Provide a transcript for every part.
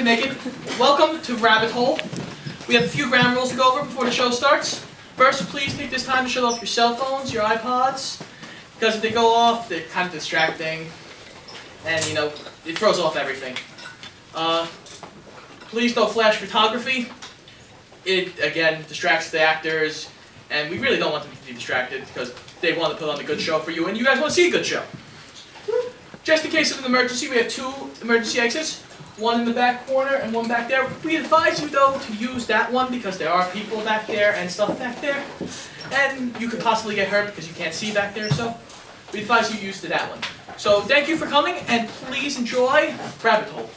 Naked. Welcome to Rabbit Hole. We have a few ground rules to go over before the show starts. First, please take this time to shut off your cell phones, your iPods, because if they go off, they're kind of distracting, and it throws off everything. Please no flash photography. It, again, distracts the actors, and we really don't want them to be distracted because they want to put on a good show for you, and you guys want to see a good show. Just in case of an emergency, we have 2 emergency exits, one in the back corner and one back there. We advise you, though, to use that one because there are people back there and stuff back there, and you could possibly get hurt because you can't see back there, so we advise you use that one. So thank you for coming, and please enjoy Rabbit Hole.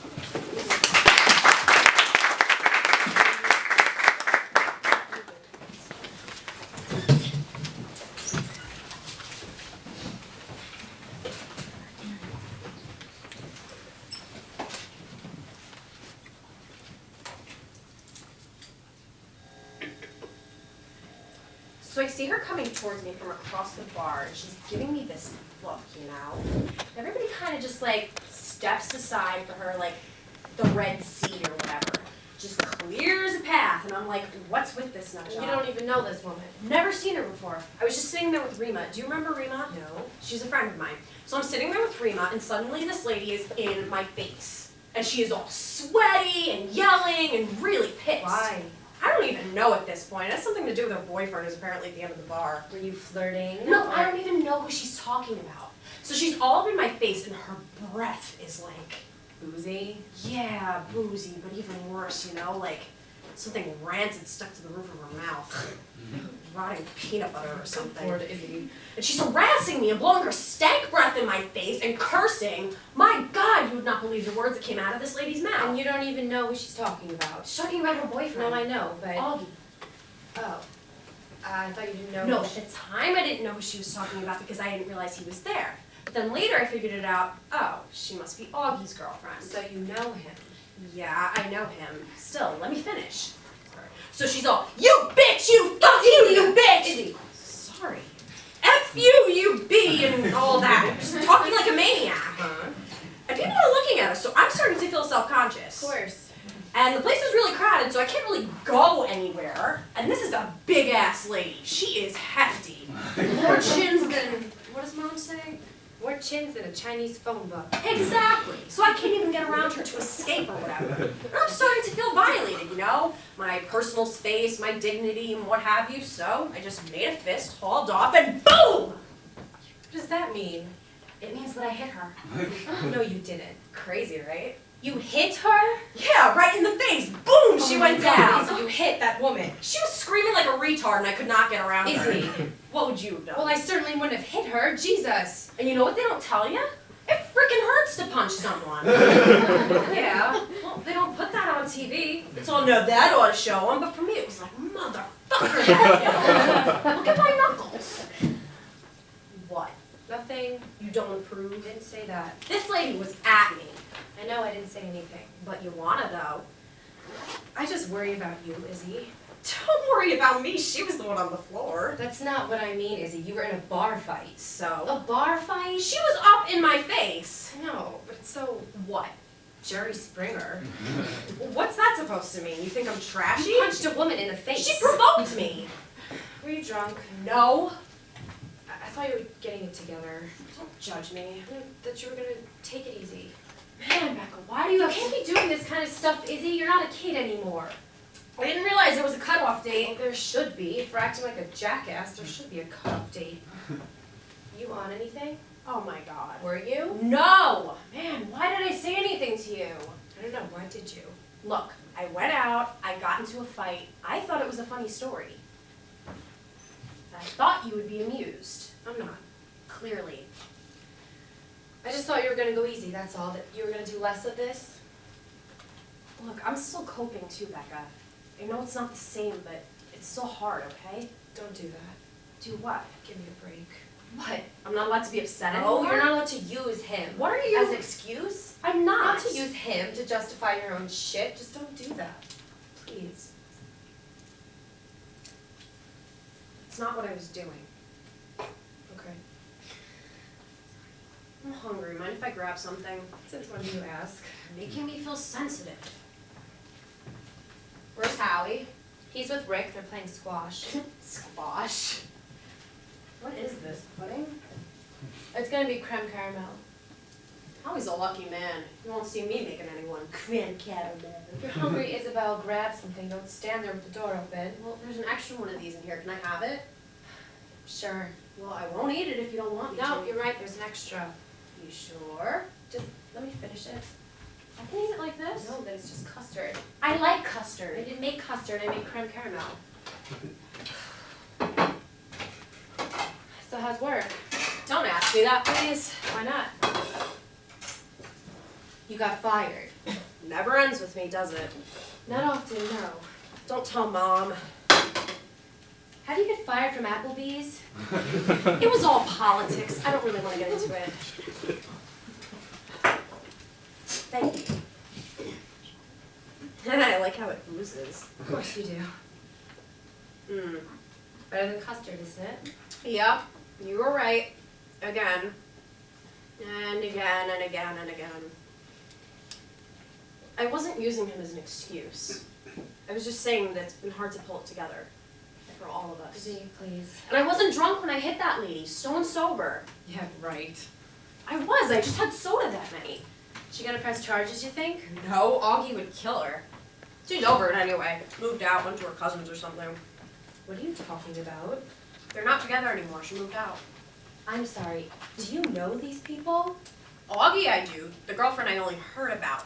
So I see her coming towards me from across the bar, and she's giving me this look, Everybody kind of just, steps aside for her, the Red Sea or whatever. Just clears a path, and I'm like, what's with this nutjob? You don't even know this woman. Never seen her before. I was just sitting there with Rima. Do you remember Rima? No. She's a friend of mine. So I'm sitting there with Rima, and suddenly this lady is in my face. And she is all sweaty and yelling and really pissed. Why? I don't even know at this point. It has something to do with her boyfriend who's apparently at the end of the bar. Were you flirting? No, I don't even know who she's talking about. So she's all up in my face and her breath is Boozy? yeah, boozy, but even worse, something rancid stuck to the roof of her mouth. Rotting peanut butter or something. Lord Izzy. And she's harassing me and blowing her stank breath in my face and cursing. My God, you would not believe the words that came out of this lady's mouth. And you don't even know who she's talking about. She's talking about her boyfriend. No, I know, but... Augie. Oh. I thought you didn't know. No, at the time I didn't know who she was talking about because I didn't realize he was there. But then later I figured it out. Oh, she must be Augie's girlfriend. So you know him. Yeah, I know him. Still, let me finish. So she's all, you bitch, you fuck you bitch! Izzy. Sorry. F you B, and all that. Just talking like a maniac. And people are looking at us, so I'm starting to feel self-conscious. Of course. And the place is really crowded, so I can't really go anywhere. And this is a big-ass lady. She is hefty. More chins than, what does Mom say? More chins than a Chinese phone book. Exactly. So I can't even get around her to escape or whatever. And I'm starting to feel violated, My personal space, my dignity, and what have you. So I just made a fist, hauled off, and boom! What does that mean? It means that I hit her. No, you didn't. Crazy, right? You hit her? Yeah, right in the face. Boom! She went down. So you hit that woman. She was screaming like a retard, and I could not get around her. Izzy. What would you have done? Well, I certainly wouldn't have hit her. Jesus. And you know what they don't tell you? It freaking hurts to punch someone. Yeah. Well, they don't put that on TV. It's all, no, that ought to show them. But for me, it was like, motherfucker, that hit. Look at my knuckles. What? Nothing. You don't approve? You didn't say that. This lady was at me. I know I didn't say anything. But you wanna, though. I just worry about you, Izzy. Don't worry about me. She was the one on the floor. That's not what I mean, Izzy. You were in a bar fight. So? A bar fight? She was up in my face. I know, but it's so... What? Jerry Springer. What's that supposed to mean? You think I'm trashy? You punched a woman in the face. She provoked me. Were you drunk? No. I thought you were getting it together. Don't judge me. I knew that you were gonna take it easy. Man, Becca, why do you You have can't be doing this kind of stuff, Izzy. You're not a kid anymore. I didn't realize there was a cutoff date. Well, there should be. If you're acting like a jackass, there should be a cutoff date. You on anything? Oh my God. Were you? No! Man, why did I say anything to you? I don't know. Why did you? Look, I went out, I got into a fight. I thought it was a funny story. I thought you would be amused. I'm not. Clearly. I just thought you were gonna go easy, that's all. That you were gonna do less of this. Look, I'm still coping too, Becca. I know it's not the same, but it's still hard, okay? Don't do that. Do what? Give me a break. What? I'm not allowed to be upset No, anymore? you're not allowed to use him. What are you? As an excuse? I'm not. Not to use him to justify your own shit. Just don't do that. Please. It's not what I was doing. Okay. I'm hungry. Mind if I grab something? Since when do you ask? Making me feel sensitive. Howie. He's with Rick. They're playing squash. Squash. What is this, pudding? It's gonna be creme caramel. Howie's a lucky man. You won't see me making anyone creme caramel. If you're hungry, Isabel, grab something. Don't stand there with the door open. Well, there's an extra one of these in here. Can I have it? Sure. Well, I won't eat it if you don't want me No, to. you're right. There's an extra. You sure? Just let me finish it. I can eat it like this? No, that is just custard. I like custard. I didn't make custard. I made creme caramel. So how's work? Don't ask me that, please. Why not? You got fired. Never ends with me, does it? Not often, no. Don't tell Mom. How do you get fired from Applebee's? It was all politics. I don't really want to get into it. Thank you. I like how it oozes. Of course you do. Hmm. Better than custard, isn't it? Yep, you were right. Again. And again and again and again. I wasn't using him as an excuse. I was just saying that it's been hard to pull it together. For all of us. Izzy, please. And I wasn't drunk when I hit that lady. Stone sober. Yeah, right. I was. I just had soda that night. She gonna press charges, you think? No, Augie would kill her. She's over it anyway. Moved out, went to her cousins or something. What are you talking about? They're not together anymore. She moved out. I'm sorry. Do you know these people? Augie I do. The girlfriend I only heard about.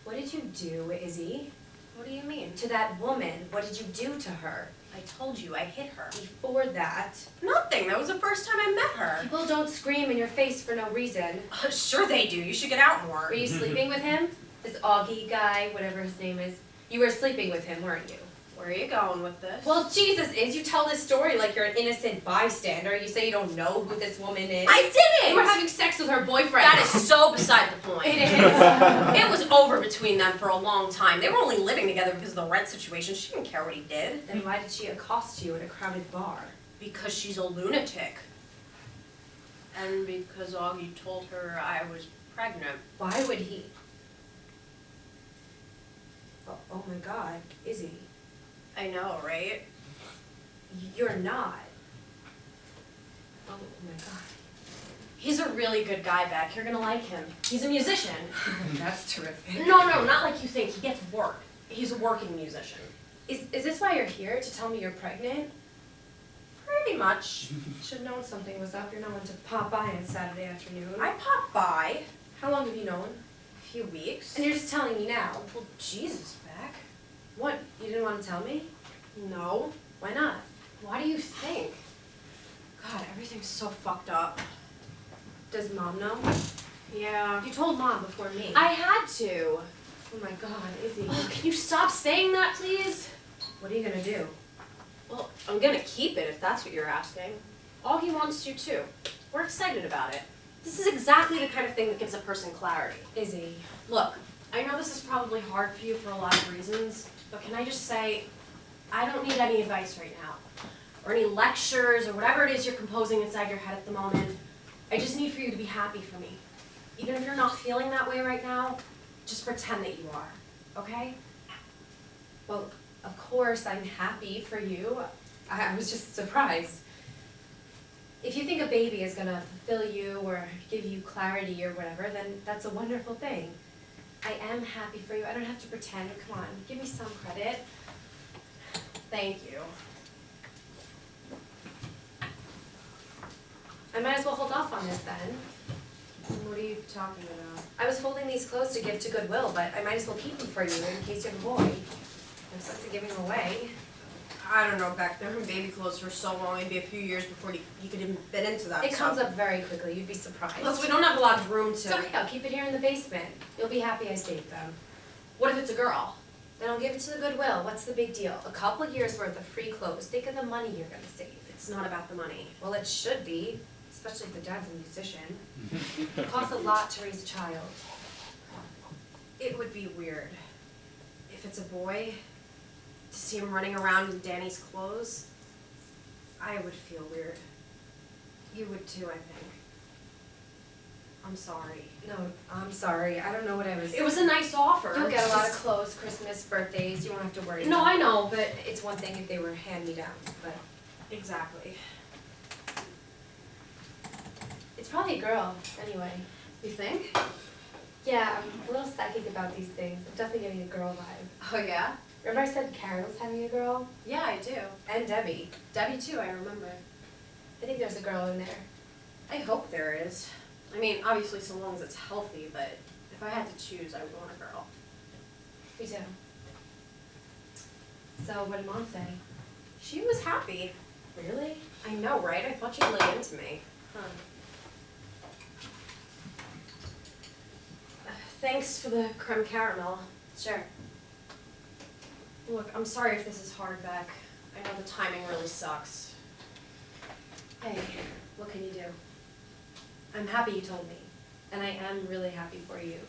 What did you do, Izzy? What do you mean? To that woman, what did you do to her? I told you I hit her. Before that, Nothing. That was the first time I met her. people don't scream in your face for no reason. Sure they do. You should get out more. Were you sleeping with him? This Augie guy, whatever his name is. You were sleeping with him, weren't you? Where are you going with this? Well, Jesus, you tell this story like you're an innocent bystander. You say you don't know who this woman is. I didn't! You were having sex with her boyfriend. That is so beside the point. It is. It was over between them for a long time. They were only living together because of the rent situation. She didn't care what he did. Then why did she accost you at a crowded bar? Because she's a lunatic. And because Augie told her I was pregnant. Why would he? Oh my God, Izzy, I know, right? you're not. Oh my God. He's a really good guy, Beck. You're gonna like him. He's a musician. That's terrific. No, not like you think. He gets work. He's a working musician. Is this why you're here, to tell me you're pregnant? Pretty much. Should have known something was up. You're not one to pop by on Saturday afternoon. I popped by How long have you known? a few weeks. And you're just telling me now. Well, Jesus, Beck. What? You didn't want to tell me? No. Why not? Why do you think? God, everything's so fucked up. Does Mom know? Yeah. You told Mom before me. I had to. Oh my God, Izzy. Oh, can you stop saying that, please? What are you gonna do? Well, I'm gonna keep it if that's what you're asking. Augie wants to too. We're excited about it. This is exactly the kind of thing that gives a person clarity. Izzy. Look, I know this is probably hard for you for a lot of reasons, but can I just say, I don't need any advice right now, or any lectures, or whatever it is you're composing inside your head at the moment. I just need for you to be happy for me. Even if you're not feeling that way right now, just pretend that you are, okay? Well, of course I'm happy for you. I was just surprised. If you think a baby is gonna fulfill you or give you clarity or whatever, then that's a wonderful thing. I am happy for you. I don't have to pretend. Come on, give me some credit. Thank you. I might as well hold off on this then. What are you talking about? I was holding these clothes to give to Goodwill, but I might as well keep them for you in case you have a boy. No sense in giving them away. I don't know, Beck. They're baby clothes for so long, maybe a few years before you could even fit into that It stuff. comes up very quickly. You'd be surprised. Plus, we don't have a lot of room It's to. okay. I'll keep it here in the basement. You'll be happy I saved them. What if it's a girl? Then I'll give it to the Goodwill. What's the big deal? A couple years worth of free clothes. Think of the money you're gonna save. It's not about the money. Well, it should be, especially if the dad's a musician. It costs a lot to raise a child. It would be weird if it's a boy to see him running around in Danny's clothes. I would feel weird. You would too, I think. I'm sorry. No, I'm sorry. I don't know what I was. It was a nice offer. You'll get a lot of Just- clothes, Christmas, birthdays. You won't have to worry. No, about I know, but it. It's one thing if they were hand-me-downs, but exactly. it's probably a girl anyway. You think? Yeah, I'm a little psychic about these things. I'm definitely getting a girl vibe. Oh yeah? Remember I said Karen was having a girl? Yeah, I do. And Debbie. Debbie too, I remember. I think there's a girl in there. I hope there is. I mean, obviously so long as it's healthy, but if I had to choose, I would want a girl. Me too. So what did Mom say? She was happy. Really? I know, right? I thought she'd lay into me. Huh. Thanks for the creme caramel. Sure. Look, I'm sorry if this is hard, Beck. I know the timing really sucks. Hey, what can you do? I'm happy you told me. And I am really happy for you.